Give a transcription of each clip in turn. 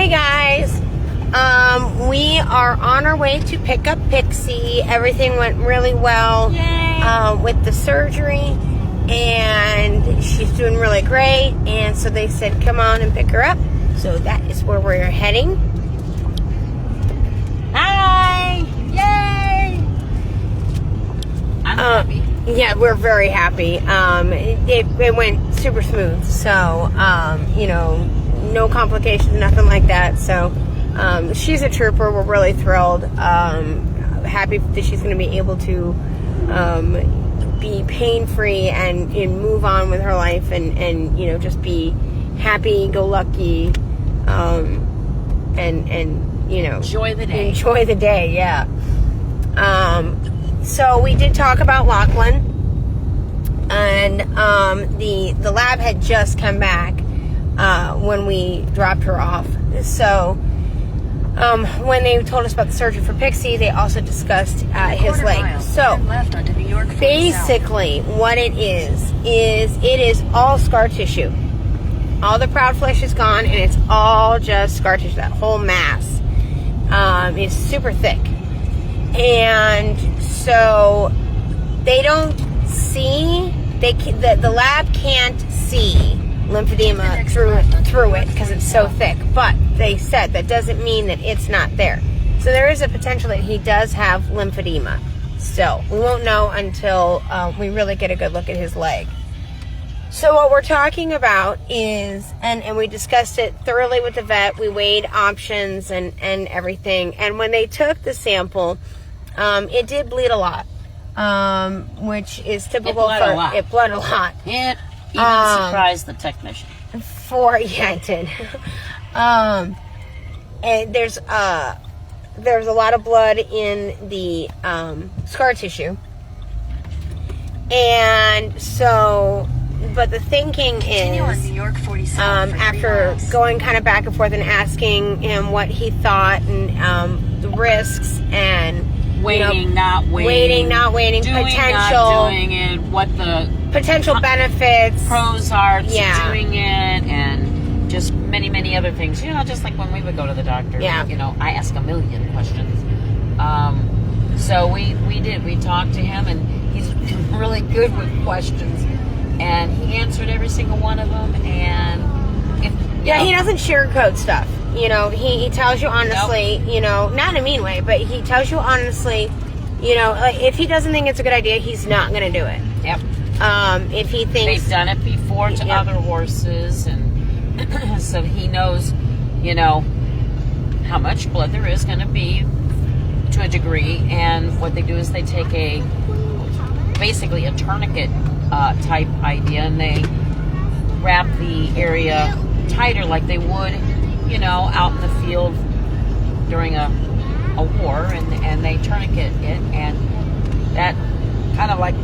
Hey guys, we are on our way to pick up Pixie. Everything went really well with the surgery, and she's doing really great. And so they said, come on and pick her up. So that is where we're heading. Hi! Yay! I'm happy. Yeah, we're very happy. It went super smooth. So, no complications, nothing like that. So, she's a trooper. We're really thrilled. Happy that she's going to be able to be pain-free and move on with her life and just be happy-go-lucky and enjoy the day. Enjoy the day, yeah. So we did talk about Lachlan, and the lab had just come back when we dropped her off. So when they told us about the surgery for Pixie, they also discussed his leg. So basically what it is all scar tissue. All the proud flesh is gone, and it's all just scar tissue. That whole mass is super thick. And so they don't see, the lab can't see lymphedema through it because it's so thick. But they said that doesn't mean that it's not there. So there is a potential that he does have lymphedema. So we won't know until we really get a good look at his leg. So what we're talking about is, and we discussed it thoroughly with the vet, we weighed options and everything. And when they took the sample, it did bleed a lot, which is typical it bled a lot. It even surprised the technician. It did. And there's a lot of blood in the scar tissue. And so, but the thinking is, after going kind of back and forth and asking him what he thought and the risks and waiting, not waiting, doing, potential, not doing it, what the potential benefits, pros are to doing it, and just many other things. Just like when we would go to the doctor. I ask a million questions. So we talked to him, and he's really good with questions, and he answered every single one of them. And he doesn't sugarcoat stuff. He tells you honestly, not in a mean way, but he tells you honestly, like if he doesn't think it's a good idea, he's not going to do it. Yep. If he thinks... They've done it before to other horses, and so he knows, how much blood there is going to be to a degree, and what they do is they take basically a tourniquet type idea, and they wrap the area tighter like they would out in the field during a war, and they tourniquet it, and that kind of like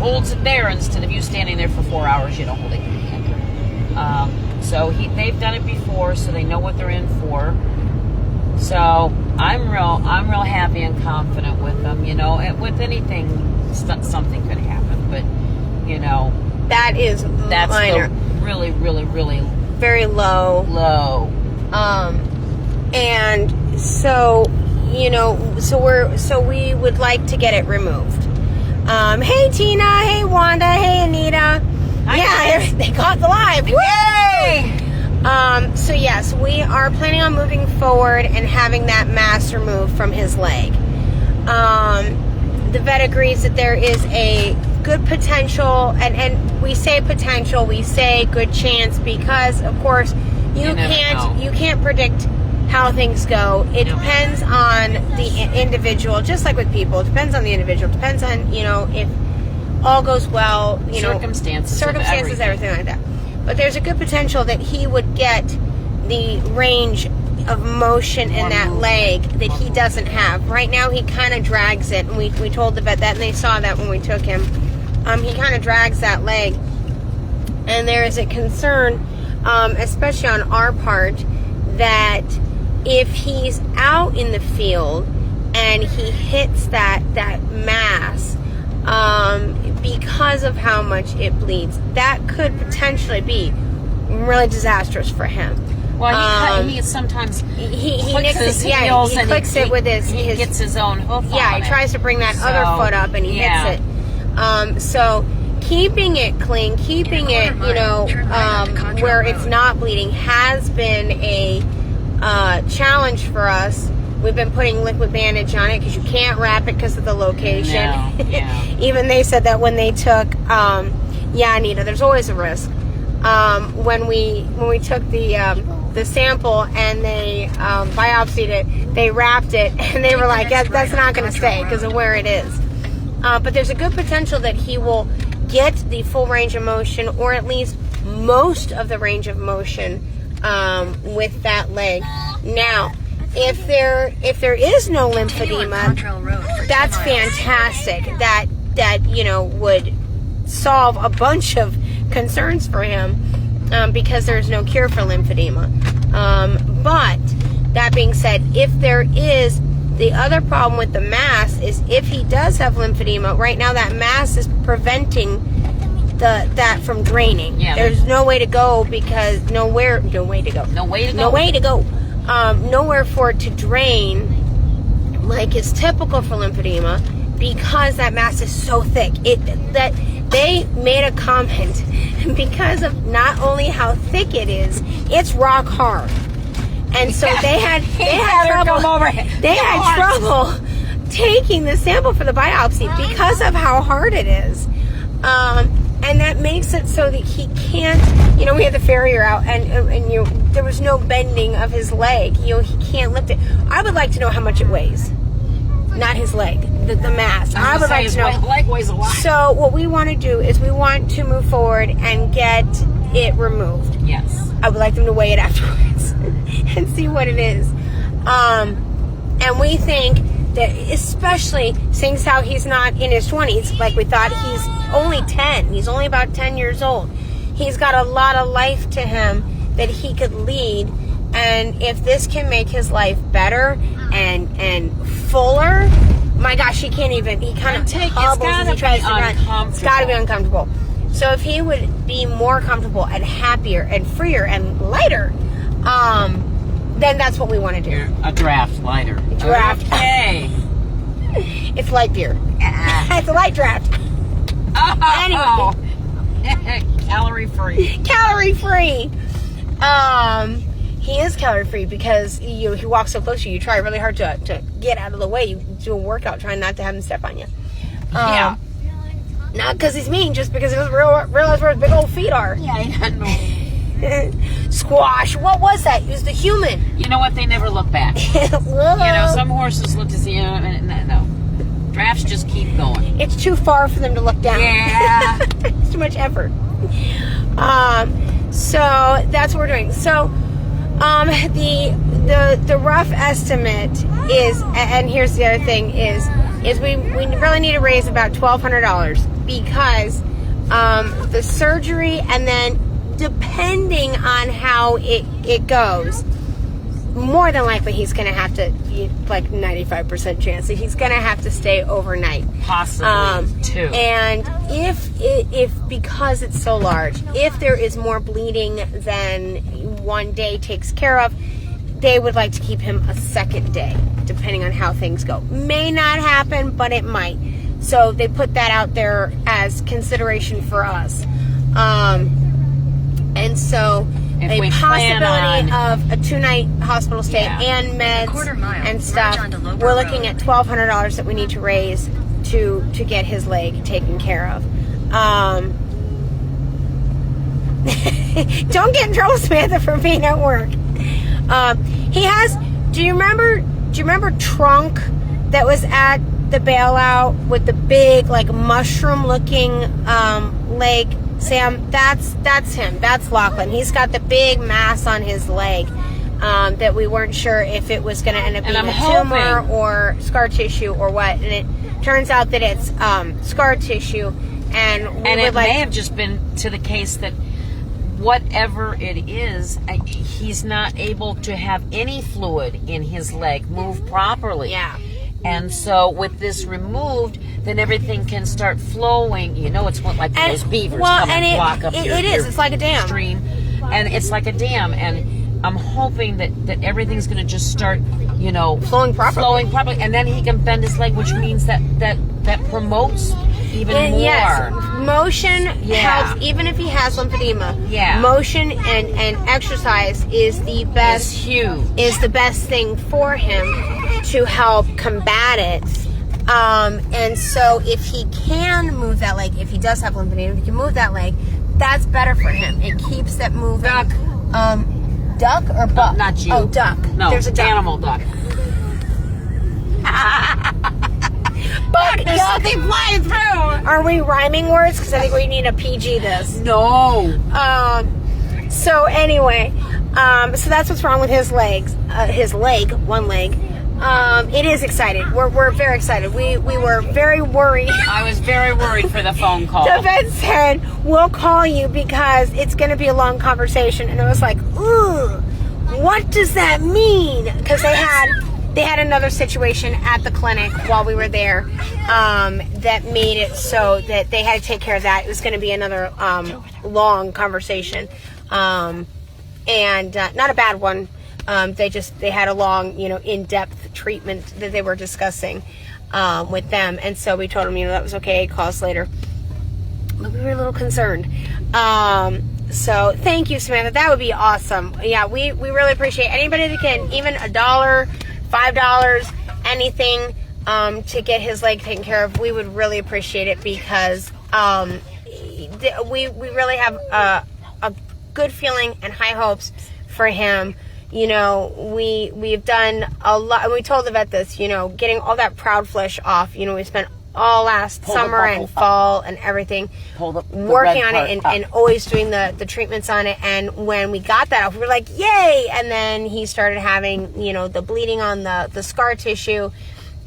holds it there instead of you standing there for 4 hours, holding your hand. So they've done it before, so they know what they're in for. So I'm real happy and confident with them. With anything, something could happen, but that's minor. Really Very low. And so, so we would like to get it removed. Hey Tina, hey Wanda, hey Anita. They caught the live. Yay! So yes, we are planning on moving forward and having that mass removed from his leg. The vet agrees that there is a good potential, and we say potential, we say good chance, because of course you can't predict how things go. It depends on the individual, just like with people. It depends on the individual. It depends on if all goes well, circumstances, everything like that. But there's a good potential that he would get the range of motion in that leg that he doesn't have right now. He kind of drags it, and we told the vet that, and they saw that when we took him. He kind of drags that leg, and there is a concern, especially on our part, that if he's out in the field and he hits that mass, because of how much it bleeds, that could potentially be really disastrous for him. Well, he sometimes he clicks his he clicks it with his. He gets his own hoof. Yeah, he tries to bring that other foot up and he hits it. So keeping it clean, keeping it, where it's not bleeding has been a challenge for us. We've been putting liquid bandage on it because you can't wrap it because of the location. No, yeah. Even they said that when they took, Anita, there's always a risk. When we took the sample and they biopsied it, they wrapped it, and they were like, that's not going to stay because of where it is. But there's a good potential that he will get the full range of motion, or at least most of the range of motion with that leg. Now, if there is no lymphedema, that's fantastic. That would solve a bunch of concerns for him because there's no cure for lymphedema. But that being said, if there is, the other problem with the mass is if he does have lymphedema, right now that mass is preventing that from draining. Yeah. There's no way to go because nowhere for it to drain like is typical for lymphedema because that mass is so thick. They made a comment because of not only how thick it is, it's rock hard. And so they had trouble taking the sample for the biopsy because of how hard it is. And that makes it so that he can't, we had the farrier out and there was no bending of his leg. He can't lift it. I would like to know how much it weighs. Not his leg, the mass. I would like to know. His leg weighs a lot. So what we want to do is we want to move forward and get it removed. Yes. I would like them to weigh it afterwards and see what it is. And we think that, especially seeing how he's not in his 20s, like we thought, he's only 10. He's only about 10 years old. He's got a lot of life to him that he could lead. And if this can make his life better and fuller, my gosh, he kind of hobbles as he tries to run. It's got to be uncomfortable. So if he would be more comfortable and happier and freer and lighter, then that's what we want to do. A draft lighter. Draft. Okay. It's light beer. It's a light draft. Oh. Anyway. Calorie free. Calorie free. He is calorie free because he walks so close to you. You try really hard to get out of the way. You do a workout trying not to have him step on you. Yeah. Not because he's mean, just because he doesn't realize where his big old feet are. Yeah, I know. Squash. What was that? It was the human. You know what? They never look back. Some horses look to see no. Drafts just keep going. It's too far for them to look down. Yeah. It's too much effort. So that's what we're doing. So the rough estimate is, and here's the other thing is we really need to raise about $1,200 because the surgery, and then depending on how it goes, more than likely he's going to have to, like 95% chance that he's going to have to stay overnight. Possibly two. And if because it's so large, if there is more bleeding than one day takes care of, they would like to keep him a second day, depending on how things go. May not happen, but it might. So they put that out there as consideration for us. And so a possibility of a 2-night hospital stay and meds and stuff. We're looking at $1,200 that we need to raise to get his leg taken care of. Don't get in trouble, Samantha, for being at work. He has. Do you remember Trunk that was at the bailout with the big, like, mushroom-looking leg? Sam, that's him. That's Lachlan. He's got the big mass on his leg that we weren't sure if it was going to end up being a tumor or scar tissue or what. And it turns out that it's scar tissue. And it may have just been to the case that whatever it is, he's not able to have any fluid in his leg move properly. Yeah. And so with this removed, then everything can start flowing. It's like those beavers come and block up your is. It's like a dam. Stream. and it's like a dam, and I'm hoping that everything's going to just start, flowing properly, and then he can bend his leg, which means that promotes even more. Yes, motion helps, even if he has lymphedema. Yeah, motion and exercise is the best. It's huge. Is the best thing for him to help combat it. And so if he can move that leg, if he does have lymphedema, if he can move that leg, that's better for him. It keeps that moving. Duck. Duck or buck? Not you. Oh, duck. No, there's a duck. Animal duck. Buck, There's duck. something flying through. Are we rhyming words? Because I think we need a PG this. No. So anyway, so that's what's wrong with his legs. One leg. It is excited. We're very excited. We were very worried. I was very worried for the phone call. The vet said, we'll call you because it's going to be a long conversation. And I was like, ooh, what does that mean? Because they had another situation at the clinic while we were there that made it so that they had to take care of that. It was going to be another long conversation. And not a bad one. They had a long, in-depth treatment that they were discussing with them, and so we told them, that was okay. Call us later. But we were a little concerned. So thank you, Samantha. That would be awesome. Yeah, we really appreciate anybody that can, even $1, $5, anything to get his leg taken care of. We would really appreciate it because we really have a good feeling and high hopes for him. We've done a lot, and we told the vet this, getting all that proud flesh off. We spent all last summer and fall and everything working on it and always doing the treatments on it. And when we got that off, we were like, yay! And then he started having, the bleeding on the scar tissue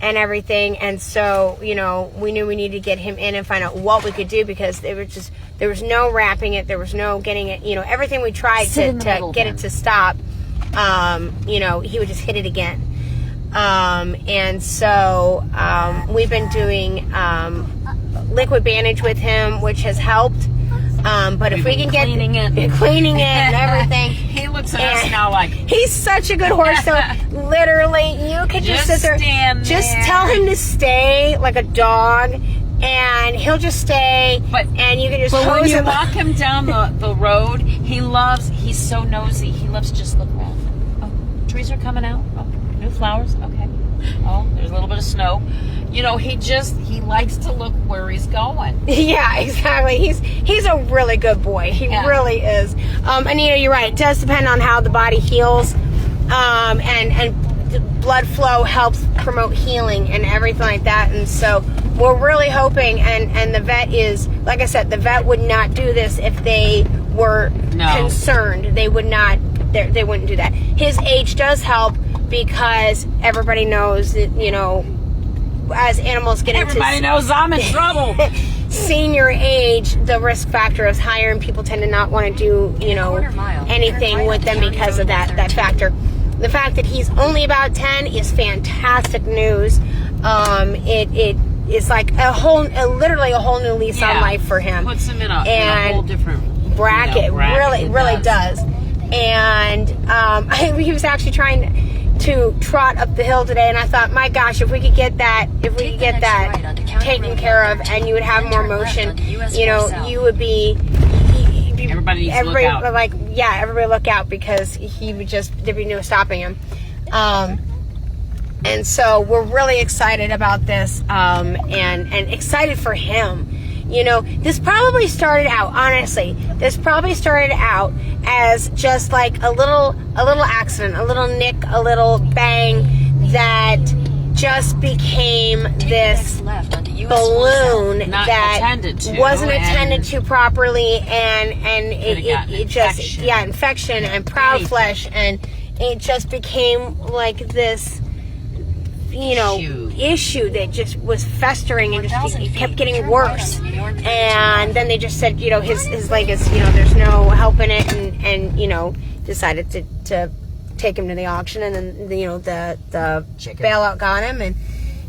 and everything. And so, we knew we needed to get him in and find out what we could do, because there was no wrapping it. There was no getting it, everything we tried to get it to stop. He would just hit it again. And so we've been doing liquid bandage with him, which has helped. But if we can get cleaning it and everything. He looks at us now like he's such a good horse. So literally, you could just sit there, just tell him to stay like a dog, and he'll just stay. And you can just. But when you walk him down the road, he's so nosy. He loves to just look around. Oh, trees are coming out. Oh, new flowers. Okay. Oh, there's a little bit of snow. He likes to look where he's going. Yeah, exactly. He's a really good boy. He really is. Anita, you're right. It does depend on how the body heals. And the blood flow helps promote healing and everything like that. And so we're really hoping, and the vet is, like I said, the vet would not do this if they were concerned. They would not, they wouldn't do that. His age does help, because everybody knows that, as animals get everybody knows I'm in trouble. Senior age, the risk factor is higher, and people tend to not want to do, anything with them because of that factor. The fact that he's only about 10 is fantastic news. It is like literally a whole new lease on life for him. Puts him in a whole different bracket. Really does. And he was actually trying to trot up the hill today, and I thought, my gosh, if we could get that taken care of, and you would have more motion, you would be. Everybody needs to look out. Everybody look out, because there'd be no stopping him. And so we're really excited about this, and excited for him. This probably started out, honestly, as just like a little accident, a little nick, a little bang that just became this balloon that wasn't attended to properly, and it just infection and proud flesh, and it just became like this issue that just was festering, and just it kept getting worse. And then they just said, his leg is, there's no help in it, and decided to take him to the auction, and then the bailout got him and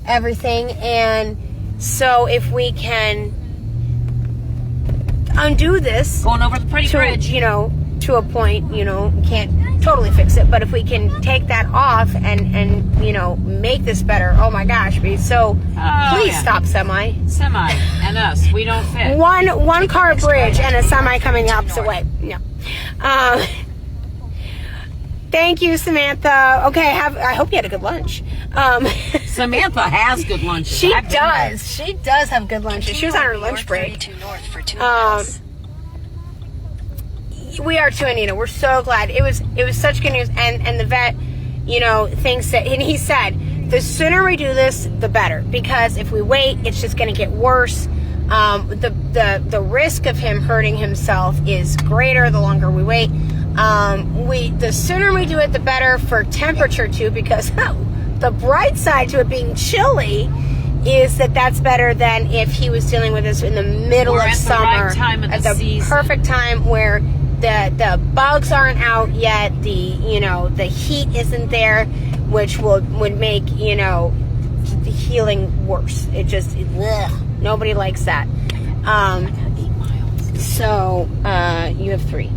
everything. And so if we can undo this, going over the pretty bridge, to a point, you know, can't totally fix it, but if we can take that off and you know, make this better, oh my gosh, please stop semi and us, we don't fit. One car bridge and a semi coming the opposite way. No. Thank you, Samantha. Okay, I hope you had a good lunch. Samantha has good lunches. She does. She does have good lunches. She was on her lunch break. We are too, Anita. We're so glad. It was such good news. And the vet, you know, thinks that, and he said, the sooner we do this, the better. Because if we wait, it's just going to get worse. The risk of him hurting himself is greater the longer we wait. The sooner we do it, the better for temperature too, because the bright side to it being chilly is that that's better than if he was dealing with this in the middle of summer, at the season. Perfect time where the bugs aren't out yet, the heat isn't there, which would make, you know, the healing worse. Nobody likes that. So you have 3.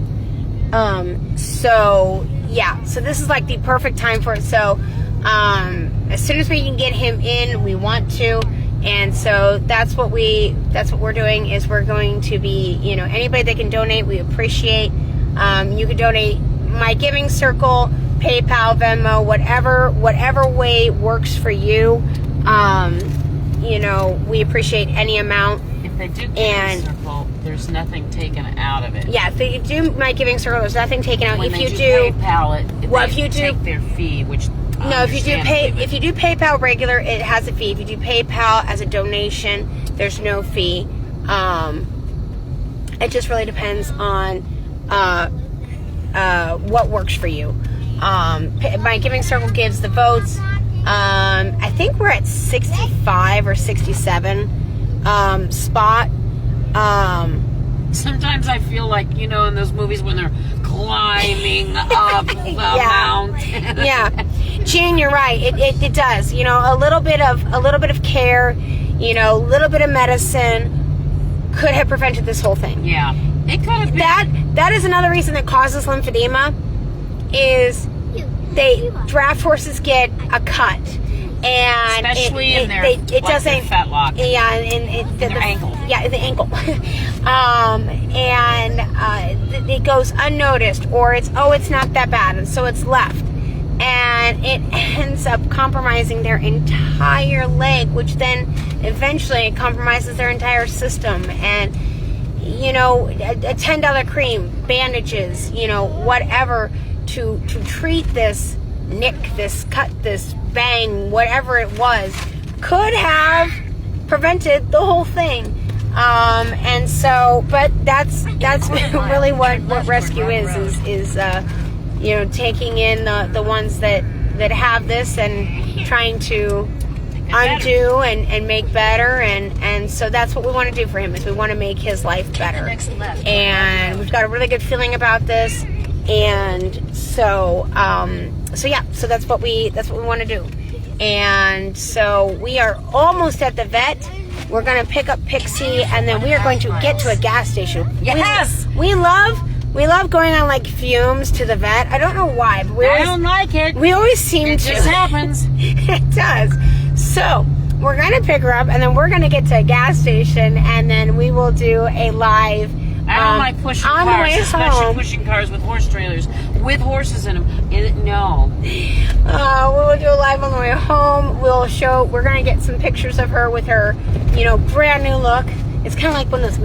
So yeah, so this is like the perfect time for it. So as soon as we can get him in, we want to, and so that's what we're doing, is we're going to be, you know, anybody that can donate, we appreciate. You can donate My Giving Circle, PayPal, Venmo, whatever way works for you. You know, we appreciate any amount. If they do Giving Circle, there's nothing taken out of it. Yeah, if they do My Giving Circle, there's nothing taken out. When if you do PayPal, they take their fee, which no, if you do PayPal regular, it has a fee. If you do PayPal as a donation, there's no fee. It just really depends on what works for you. My Giving Circle gives the votes. I think we're at 65 or 67 spot. Sometimes I feel like, you know, in those movies when they're climbing up the mountain. Yeah, Jean, you're right. It does. You know, a little bit of care, you know, a little bit of medicine could have prevented this whole thing. Yeah, it could have been. That is another reason that causes lymphedema, is draft horses get a cut, and especially in their fetlock. Yeah, and their ankle. Yeah, the ankle. And it goes unnoticed, or it's not that bad, and so it's left, and it ends up compromising their entire leg, which then eventually compromises their entire system. And you know, a $10 cream, bandages, you know, whatever to treat this nick, this cut, this bang, whatever it was, could have prevented the whole thing. And so, but that's really what rescue is you know, taking in the ones that have this and trying to undo and make better, and so that's what we want to do for him, is we want to make his life better. And we've got a really good feeling about this, and so so that's what we want to do. And so we are almost at the vet. We're going to pick up Pixie, and then we are going to get to a gas station. Yes! We love going on like fumes to the vet. I don't know why, but I don't like it. We always seem to. It just happens. It does. So we're going to pick her up, and then we're going to get to a gas station, and then we will do a live. I don't like pushing on cars, the way especially home. Pushing cars with horse trailers, with horses in them. No. We will do a live on the way home. We're going to get some pictures of her with her, you know, brand new look. It's kind of like one of those